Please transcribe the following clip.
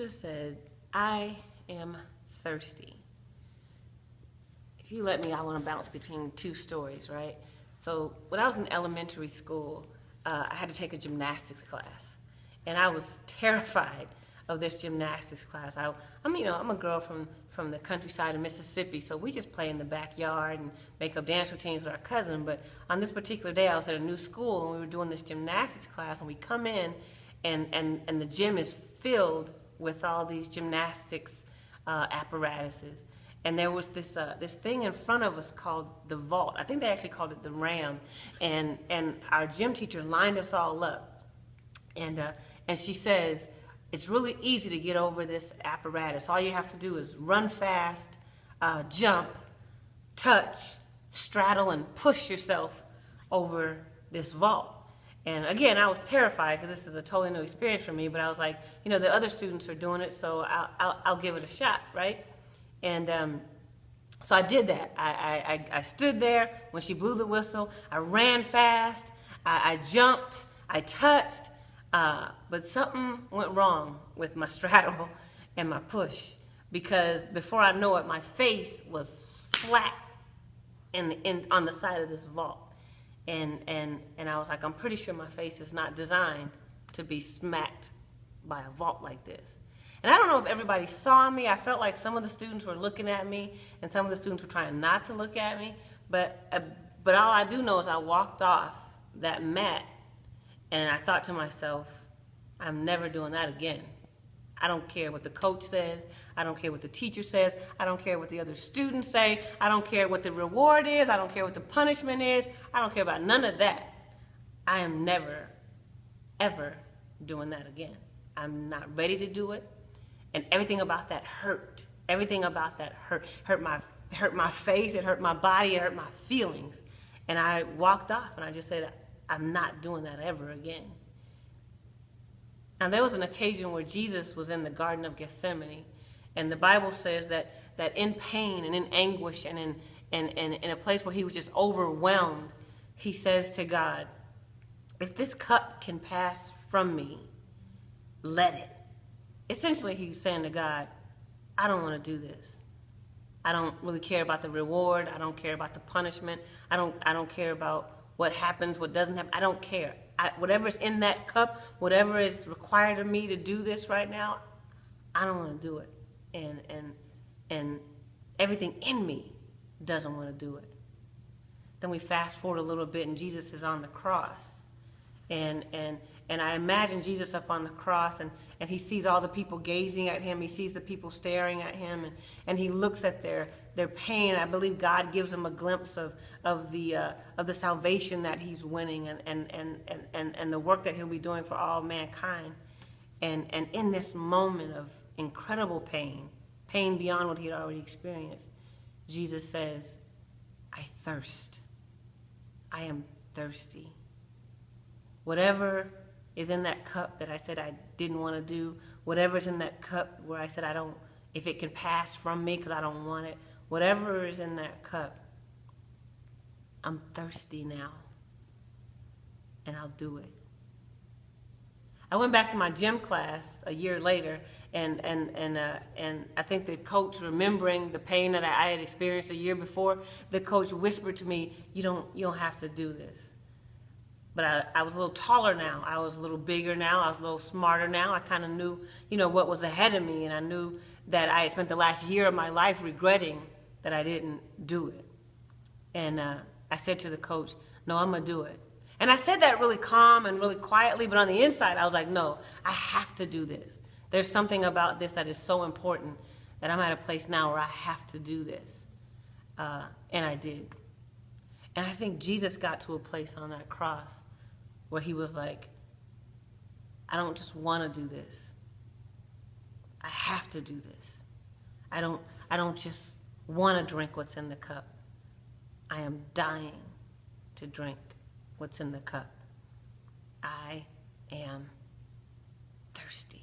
Jesus said, I am thirsty. If you let me, I want to bounce between two stories, right? So when I was in elementary school, I had to take a gymnastics class. And I was terrified of this gymnastics class. I'm a girl from the countryside of Mississippi, so we just play in the backyard and make up dance routines with our cousin. But on this particular day, I was at a new school, and we were doing this gymnastics class, and we come in, and the gym is filled with all these gymnastics apparatuses. And there was this thing in front of us called the vault. I think they actually called it the ram. And our gym teacher lined us all up. And she says, it's really easy to get over this apparatus. All you have to do is run fast, jump, touch, straddle, and push yourself over this vault. And again, I was terrified because this is a totally new experience for me, but I was like, the other students are doing it, so I'll give it a shot, right? And so I did that. I stood there when she blew the whistle. I ran fast. I jumped. I touched. But something went wrong with my straddle and my push, because before I know it, my face was flat on the side of this vault. And I was like, I'm pretty sure my face is not designed to be smacked by a vault like this. And I don't know if everybody saw me. I felt like some of the students were looking at me, and some of the students were trying not to look at me. But all I do know is I walked off that mat, and I thought to myself, I'm never doing that again. I don't care what the coach says. I don't care what the teacher says. I don't care what the other students say. I don't care what the reward is. I don't care what the punishment is. I don't care about none of that. I am never, ever doing that again. I'm not ready to do it. And everything about that hurt. Everything about that hurt. Hurt my face, it hurt my body, it hurt my feelings. And I walked off and I just said, I'm not doing that ever again. Now there was an occasion where Jesus was in the Garden of Gethsemane, and the Bible says that in pain and in anguish and in a place where he was just overwhelmed, he says to God, if this cup can pass from me, let it. Essentially, he's saying to God, I don't want to do this. I don't really care about the reward. I don't care about the punishment. I don't care about what happens, what doesn't happen. I don't care. Whatever's in that cup, whatever is required of me to do this right now, I don't want to do it. And everything in me doesn't want to do it. Then we fast forward a little bit, and Jesus is on the cross. And I imagine Jesus up on the cross, and he sees all the people gazing at him. He sees the people staring at him, and he looks at their pain. I believe God gives him a glimpse of the salvation that he's winning, and the work that he'll be doing for all mankind. And in this moment of incredible pain beyond what he had already experienced, Jesus says, I thirst. I am thirsty. Whatever is in that cup that I said I didn't want to do, whatever's in that cup where I said if it can pass from me because I don't want it, whatever is in that cup, I'm thirsty now, and I'll do it. I went back to my gym class a year later, and I think the coach, remembering the pain that I had experienced a year before, the coach whispered to me, you don't have to do this. But I was a little taller now. I was a little bigger now. I was a little smarter now. I kind of knew, what was ahead of me, and I knew that I had spent the last year of my life regretting that I didn't do it. And I said to the coach, no, I'm going to do it. And I said that really calm and really quietly, but on the inside, I was like, no, I have to do this. There's something about this that is so important that I'm at a place now where I have to do this. And I did. And I think Jesus got to a place on that cross where he was like, I don't just want to do this. I have to do this. I don't just want to drink what's in the cup. I am dying to drink what's in the cup. I am thirsty.